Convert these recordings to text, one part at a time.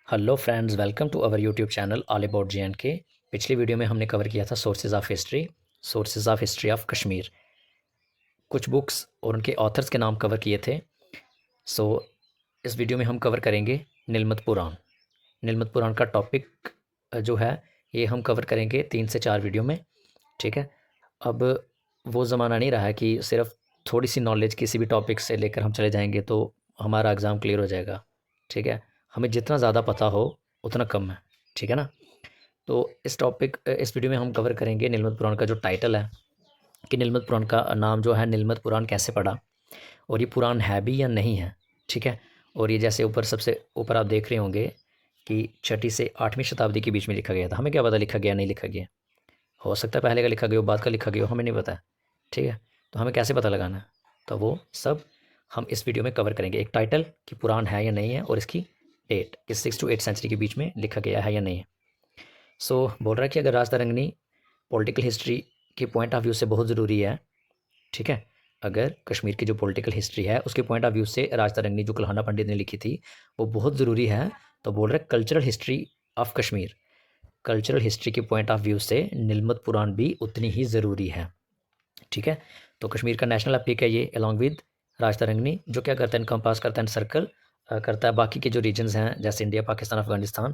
Hello friends, welcome to our YouTube channel all about J and K. पिछली video में हमने cover किया था sources of history of Kashmir. कुछ बुक्स और उनके ऑथर्स के नाम कवर किए थे। सो इस वीडियो में हम कवर करेंगे नीलमत पुराण। नीलमत पुराण का टॉपिक जो है ये हम कवर करेंगे 3 से 4 वीडियो में। ठीक है। अब वो ज़माना नहीं रहा है कि सिर्फ थोड़ी सी नॉलेज किसी भी टॉपिक से लेकर हम चले जाएंगे तो हमारा एग्ज़ाम क्लियर हो जाएगा। ठीक है। हमें जितना ज़्यादा पता हो उतना कम है। ठीक है ना। तो इस वीडियो में हम कवर करेंगे नीलमत पुराण का जो टाइटल है कि नीलमत पुराण का नाम जो है नीलमत पुराण कैसे पड़ा और ये पुराण है भी या नहीं है। ठीक है। और ये जैसे ऊपर सबसे ऊपर आप देख रहे होंगे कि 6वीं से 8वीं शताब्दी के बीच में लिखा गया था। हमें क्या पता लिखा गया नहीं लिखा गया, हो सकता है पहले का लिखा गया हो, बाद का लिखा गया हो, हमें नहीं पता है। ठीक है। तो हमें कैसे पता लगाना है, तो वो सब हम इस वीडियो में कवर करेंगे। एक टाइटल कि पुराण है या नहीं है और इसकी डेट कि 6 to 8 सेंचुरी के बीच में लिखा गया है या नहीं है। बोल रहा है कि अगर राज तरंगिणी पॉलिटिकल हिस्ट्री के पॉइंट ऑफ व्यू से बहुत ज़रूरी है। ठीक है। अगर कश्मीर की जो पॉलिटिकल हिस्ट्री है उसके पॉइंट ऑफ व्यू से राज तरंगिणी जो कुल्हाना पंडित ने लिखी थी वो बहुत ज़रूरी है, तो बोल रहे cultural history of Kashmir, cultural history के पॉइंट ऑफ व्यू से नीलमत पुराण भी उतनी ही ज़रूरी है। ठीक है। तो कश्मीर का नेशनल एपिक है ये, अलॉन्ग विद राज तरंगिणी, जो क्या करता है इनकम्पास करता है, सर्कल करता है बाकी के जो रीजन्स हैं जैसे India, Pakistan, Afghanistan,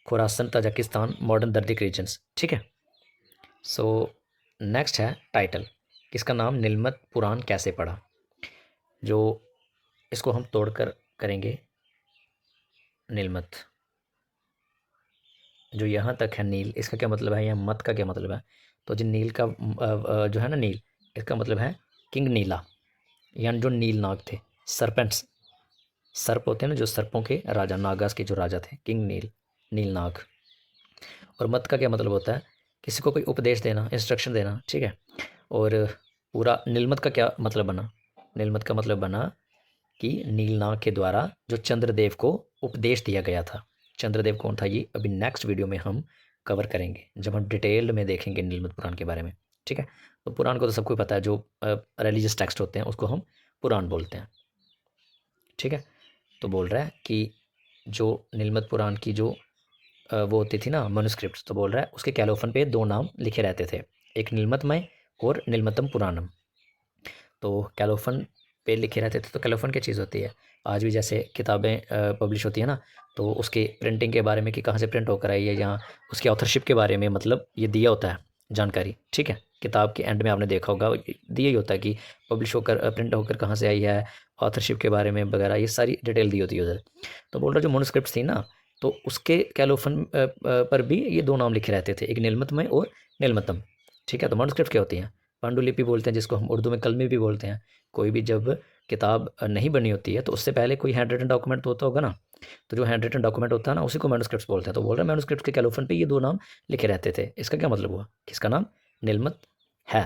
Khorasan, Tajikistan, modern Dardic regions. ठीक है। सो नेक्स्ट है टाइटल, इसका नाम नीलमत पुराण कैसे पढ़ा, जो इसको हम तोड़कर करेंगे। नीलमत जो यहाँ तक है नील, इसका क्या मतलब है, या मत का क्या मतलब है। तो जो नील का जो है ना नील, इसका मतलब है किंग नीला, यानी जो नील नाग थे, सरपेंट्स, सर्प होते हैं ना जो सर्पों के राजा, नागास के जो राजा थे, किंग नील, नील नाग। और मत का क्या मतलब होता है, किसी को कोई उपदेश देना, इंस्ट्रक्शन देना। ठीक है। और पूरा नीलमत का क्या मतलब बना, नीलमत का मतलब बना कि नीलनाग के द्वारा जो चंद्रदेव को उपदेश दिया गया था। चंद्रदेव कौन था ये अभी नेक्स्ट वीडियो में हम कवर करेंगे जब हम डिटेल्ड में देखेंगे नीलमत पुराण के बारे में। ठीक है। तो पुराण को तो सबको पता है, जो रिलीजियस टेक्स्ट होते हैं उसको हम पुराण बोलते हैं। ठीक है। तो बोल रहा है कि जो नीलमत पुराण की जो वो होती थी ना मनुस्क्रिप्ट, तो बोल रहा है उसके कैलोफन पे 2 नाम लिखे रहते थे, एक नीलमतमय और नीलमतम पुराणम। तो कैलोफन पे लिखे रहते थे। तो कैलोफन क्या चीज़ होती है, आज भी जैसे किताबें पब्लिश होती है ना, तो उसके प्रिंटिंग के बारे में कि कहाँ से प्रिंट होकर आई है, या उसके ऑथरशिप के बारे में मतलब ये दिया होता है जानकारी। ठीक है। किताब के एंड में आपने देखा होगा दिया ही होता है कि पब्लिश होकर प्रिंट होकर कहाँ से आई है, ऑथरशिप के बारे में वगैरह, ये सारी डिटेल दी होती है उधर। तो बोल रहा जो मोनोस्क्रिप्ट थी ना, तो उसके कैलोफन पर भी ये 2 नाम लिखे रहते थे, एक नीलमतमय और नीलमतम। ठीक है। तो मोनोस्क्रिप्ट क्या होती हैं, पांडुलिपि बोलते हैं जिसको हम उर्दू में कलमी भी बोलते हैं। कोई भी जब किताब नहीं बनी होती है तो उससे पहले कोई हैंड रिटन डॉक्यूमेंट तो होता होगा ना, तो जो हैंड रिटन डॉक्यूमेंट होता है ना उसी को मैन्युस्क्रिप्ट्स बोलते हैं। तो बोल रहे हैं मैन्युस्क्रिप्ट के कैलोफन पे ये 2 नाम लिखे रहते थे। इसका क्या मतलब हुआ कि इसका नाम नीलमत है।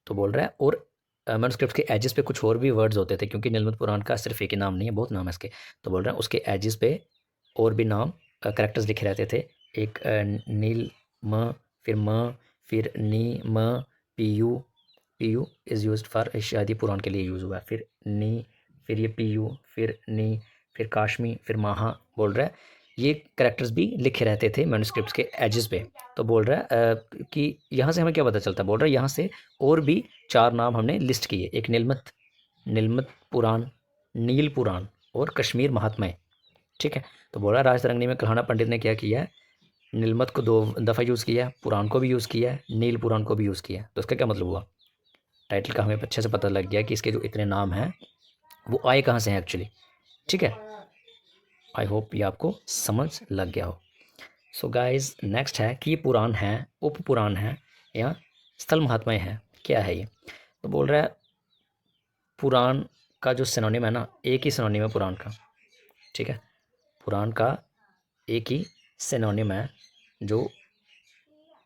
तो बोल रहा है और मैन्युस्क्रिप्ट के एजेस पे कुछ और भी वर्ड्स होते थे, क्योंकि नीलमत पुराण का सिर्फ एक ही नाम नहीं है, बहुत नाम है इसके। तो बोल रहे हैं उसके एजेस पे और भी नाम करेक्टर्स लिखे रहते थे। एक नील म, फिर म, फिर नी म, P U, P U is use for, शायद ये पुराण के लिए यूज़ हुआ है, फिर नी, फिर ये पी यू, फिर नी, फिर काश्मी, फिर माहा। बोल रहा है ये करेक्टर्स भी लिखे रहते थे मैन्युस्क्रिप्ट्स के एजेस पे। तो बोल रहा है कि यहाँ से हमें क्या पता चलता है, बोल रहा है यहाँ से और भी 4 नाम हमने लिस्ट किए, एक नीलमत, नीलमत पुराण, नील पुराण और कश्मीर महात्म्य। ठीक है। तो बोल रहा है राज तरंगिणी में कल्हाना पंडित ने क्या किया है, नीलमत को 2 दफ़ा यूज़ किया है, पुराण को भी यूज़ किया है, नील पुराण को भी यूज़ किया है। तो इसका क्या मतलब हुआ, टाइटल का हमें अच्छे से पता लग गया कि इसके जो इतने नाम हैं वो आए कहाँ से हैं एक्चुअली। ठीक है। आई होप ये आपको समझ लग गया हो। सो गाइस नेक्स्ट है कि ये पुराण है, उप पुराण है या स्थल महात्म्य है, क्या है ये। तो बोल रहा है पुराण का जो सिनोनिम है ना, एक ही सिनोनिम है पुराण का। ठीक है। पुराण का एक ही सिनोनिम है जो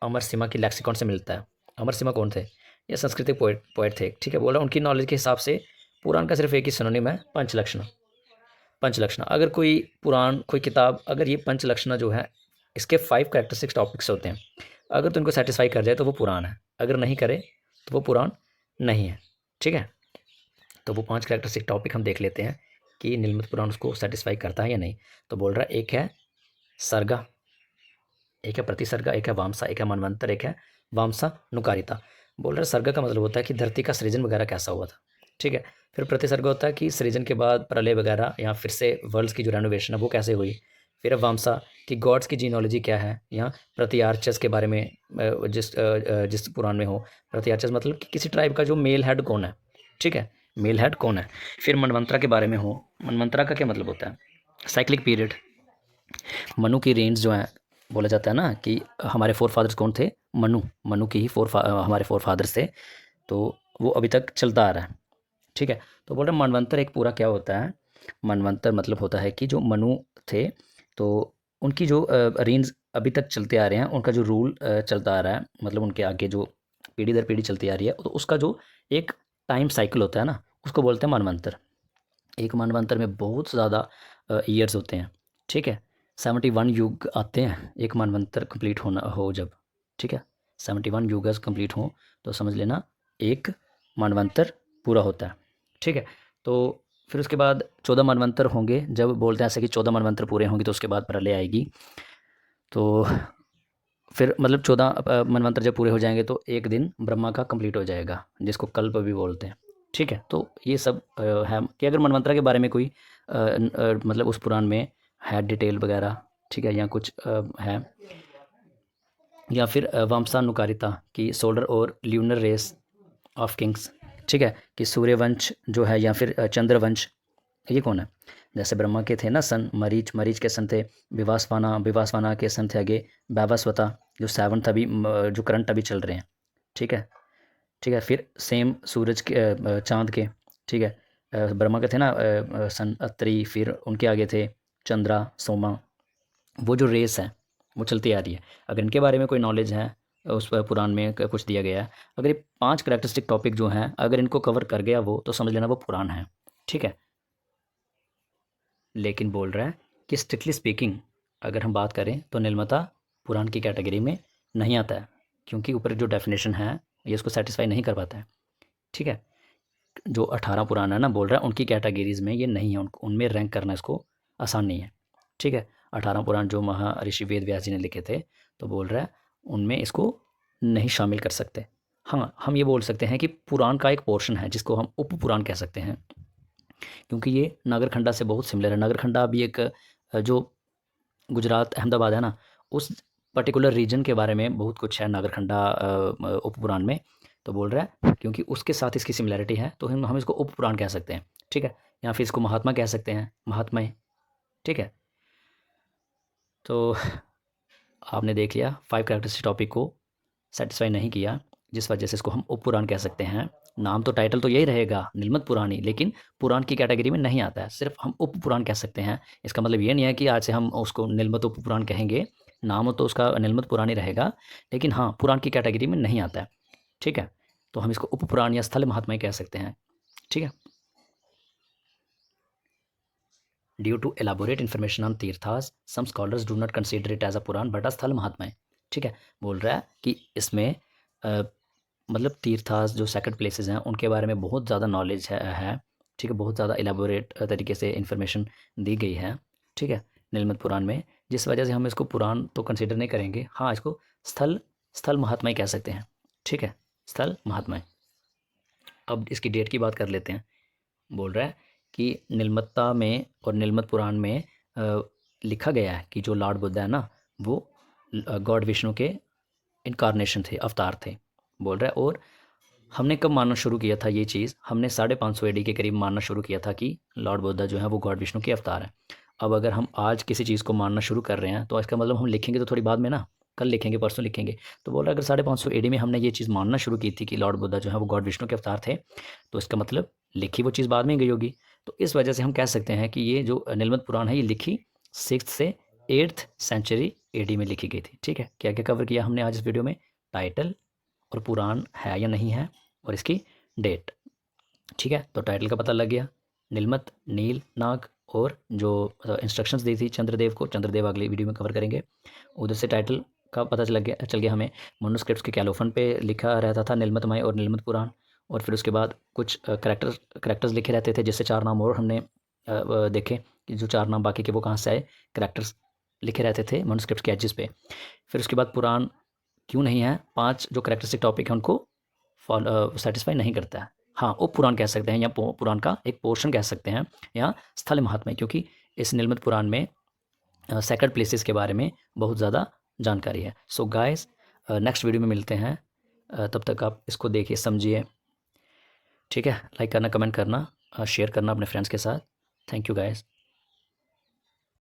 अमर सिमा की लेक्सिकॉन से मिलता है। अमर सिमा कौन थे, ये सांस्कृतिक पोएट थे। ठीक है। बोला उनकी नॉलेज के हिसाब से पुराण का सिर्फ एक ही सिनोनिम है, पंचलक्षण। पंचलक्षणा, अगर कोई पुराण कोई किताब, अगर ये पंचलक्षणा जो है इसके 5 कैरेक्टरिस्टिक्स टॉपिक्स होते हैं, अगर तो इनको सेटिस्फाई कर जाए तो वो पुराण है, अगर नहीं करे तो वो पुराण नहीं है। ठीक है। तो वो 5 कैरेक्टरिस्टिक टॉपिक हम देख लेते हैं। कि नीलमत पुराण उसको सेटिस्फाई करता है या नहीं। तो बोल रहा है एक है सर्गा, एक है प्रतिसर्गा, एक है वामसा, एक है मनवंतर, एक है वामसा नुकारिता। बोल रहा है सर्गा का मतलब होता है कि धरती का सृजन वगैरह कैसा हुआ था, ठीक है। फिर प्रतिसर्गा होता है कि सृजन के बाद प्रलय वगैरह या फिर से वर्ल्ड्स की जो रेनोवेशन है वो कैसे हुई। फिर वामसा कि गॉड्स की जीनोलॉजी क्या है, यहाँ प्रतिआर्चस के बारे में जिस पुराण में हो। प्रतिआर्चस मतलब कि किसी ट्राइब का जो मेल हेड कौन है, ठीक है, मेल हेड कौन है। फिर मनवंतरा के बारे में हो। मनवंतरा का क्या मतलब होता है, साइक्लिक पीरियड। मनु की रेंज जो है, बोला जाता है ना कि हमारे फोर फादर्स कौन थे, मनु की ही हमारे फोर फादर्स थे, तो वो अभी तक चलता आ रहा है, ठीक है। तो बोल रहे हैं मनवंतर एक पूरा क्या होता है, मनवंतर मतलब होता है कि जो मनु थे तो उनकी जो रेंज अभी तक चलते आ रहे हैं, उनका जो रूल चलता आ रहा है, मतलब उनके आगे जो पीढ़ी दर पीढ़ी चलती आ रही है, तो उसका जो एक टाइम साइकिल होता है ना, उसको बोलते हैं मनवंतर। एक मनवंतर में बहुत ज़्यादा ईयर्स होते हैं, ठीक है। 71 युग आते हैं एक मनवंतर कंप्लीट होना हो जब, ठीक है, 71 युग कंप्लीट हो तो समझ लेना एक मनवंतर पूरा होता है, ठीक है। तो फिर उसके बाद 14 मनवंतर होंगे, जब बोलते हैं ऐसे कि 14 मनवंतर पूरे होंगे तो उसके बाद प्रलय आएगी। तो फिर मतलब 14 मनवंतर जब पूरे हो जाएंगे तो एक दिन ब्रह्मा का कंप्लीट हो जाएगा, जिसको कल्प भी बोलते हैं, ठीक है। तो ये सब है कि अगर मनवंतरा के बारे में कोई मतलब उस पुराण में है डिटेल वगैरह, ठीक है, या कुछ है, या फिर वामसानुकारिता की सोलर और ल्यूनर रेस ऑफ किंग्स, ठीक है, कि सूर्यवंश जो है या फिर चंद्रवंश, ये कौन है। जैसे ब्रह्मा के थे ना सन, मरीच, मरीच के सन थे विवासवाना, विवासवाना के सन थे आगे वैवस्वता, जो सेवंथ अभी जो करंट अभी चल रहे हैं, ठीक है, ठीक है। फिर सेम सूरज के चांद के, ठीक है, ब्रह्मा के थे ना सन अत्रि, फिर उनके आगे थे चंद्रा, सोमा, वो जो रेस है वो चलती आ रही है। अगर इनके बारे में कोई नॉलेज है उस पुराण में कुछ दिया गया है, अगर ये 5 करेक्टरिस्टिक टॉपिक जो हैं अगर इनको कवर कर गया वो, तो समझ लेना वो पुराण है, ठीक है। लेकिन बोल रहा है कि स्ट्रिक्टली स्पीकिंग अगर हम बात करें तो नीलमता पुराण की कैटेगरी में नहीं आता है, क्योंकि ऊपर जो डेफिनेशन है ये इसको सेटिस्फाई नहीं कर पाता है, ठीक है। जो 18 पुराण है ना, बोल रहा है उनकी कैटेगरीज में ये नहीं है, उनमें रैंक करना इसको आसान नहीं है, ठीक है। 18 पुराण जो महर्षि वेद व्यास जी ने लिखे थे, तो बोल रहा है उनमें इसको नहीं शामिल कर सकते। हाँ, हम ये बोल सकते हैं कि पुराण का एक पोर्शन है जिसको हम उप पुराण कह सकते हैं, क्योंकि ये नागरखंडा से बहुत सिमिलर है। नागरखंडा अभी एक जो गुजरात अहमदाबाद है ना, उस पर्टिकुलर रीजन के बारे में बहुत कुछ है नागरखंडा उपपुराण में। तो बोल रहा है क्योंकि उसके साथ इसकी सिमिलैरिटी है तो हम इसको उपपुराण कह सकते हैं, ठीक है, या फिर इसको महात्मा कह सकते हैं, महात्मय, ठीक है। तो आपने देख लिया 5 कैरेक्टरिस्टिक टॉपिक को सेटिस्फाई नहीं किया, जिस वजह से इसको हम उपपुराण कह सकते हैं। नाम तो टाइटल तो यही रहेगा नीलमत पुराणी, लेकिन पुराण की कैटेगरी में नहीं आता है, सिर्फ हम उपपुराण कह सकते हैं। इसका मतलब ये नहीं है कि आज से हम उसको नीलमत उपपुराण कहेंगे, नाम तो उसका नीलमत पुराणी रहेगा, लेकिन हाँ पुराण की कैटेगरी में नहीं आता है, ठीक है। तो हम इसको उपपुराण या स्थल महात्म्य कह सकते हैं, ठीक है। Due to elaborate information on tirthas some scholars do not consider it as a Purana but a sthala mahatmya, ठीक है। बोल रहा है कि इसमें मतलब तीर्थास जो सेक्रेड प्लेसेस हैं उनके बारे में बहुत ज़्यादा नॉलेज है, ठीक है, बहुत ज़्यादा एलाबोरेट तरीके से इन्फॉर्मेशन दी गई है, ठीक है, नीलमत पुराण में, जिस वजह से हम इसको पुराण तो कंसिडर नहीं करेंगे, हाँ इसको स्थल स्थल महात्म्य कह सकते हैं, ठीक है, स्थल महात्म्य। अब इसकी डेट की बात कर लेते हैं। बोल रहा है कि नीलमत्ता में और नीलमत पुराण में लिखा गया है कि जो लॉर्ड बुद्ध है ना, वो गॉड विष्णु के इनकारनेशन थे, अवतार थे, बोल रहा है। और हमने कब मानना शुरू किया था ये चीज़, हमने 550 AD के करीब मानना शुरू किया था कि लॉर्ड बुद्धा जो है वो गॉड विष्णु के अवतार है। अब अगर हम आज किसी चीज़ को मानना शुरू कर रहे हैं तो इसका मतलब हम लिखेंगे तो थोड़ी बाद में ना, कल लिखेंगे परसों लिखेंगे। तो बोल रहा है अगर 550 AD में हमने ये चीज़ मानना शुरू की थी कि लॉर्ड बुद्धा जो है वो गॉड विष्णु के अवतार थे, तो इसका मतलब लिखी वो चीज़ बाद में गई होगी। तो इस वजह से हम कह सकते हैं कि ये जो नीलमत पुराण है ये लिखी 6th से 8th सेंचुरी AD में लिखी गई थी, ठीक है। क्या क्या कवर किया हमने आज इस वीडियो में, टाइटल और पुराण है या नहीं है और इसकी डेट, ठीक है। तो टाइटल का पता लग गया, नीलमत, नील, नाग, और जो इंस्ट्रक्शंस दी थी चंद्रदेव को, चंद्रदेव अगली वीडियो में कवर करेंगे। उधर से टाइटल का पता चल गया हमें, मनुस्क्रिप्ट्स के कैलोफन पे लिखा रहता था नीलमतमय और नीलमत पुराण। और फिर उसके बाद कुछ करेक्टर्स लिखे रहते थे, जिससे 4 नाम और हमने देखे कि जो 4 नाम बाकी के वो कहाँ से आए, कैरेक्टर्स लिखे रहते थे मैन्युस्क्रिप्ट के एजेस पे। फिर उसके बाद पुराण क्यों नहीं है, 5 जो कैरेक्टरिस्टिक टॉपिक है उनको सेटिस्फाई नहीं करता है। हाँ, उप पुराण कह सकते हैं या पुराण का एक पोर्शन कह सकते हैं, या स्थल महात्म्य, क्योंकि इस नीलमत पुराण में सेक्रेड प्लेसेस के बारे में बहुत ज़्यादा जानकारी है। सो गाइस, नेक्स्ट वीडियो में मिलते हैं। तब तक आप इसको देखिए, समझिए, ठीक है। लाइक करना, कमेंट करना, शेयर करना अपने फ्रेंड्स के साथ। Thank you guys.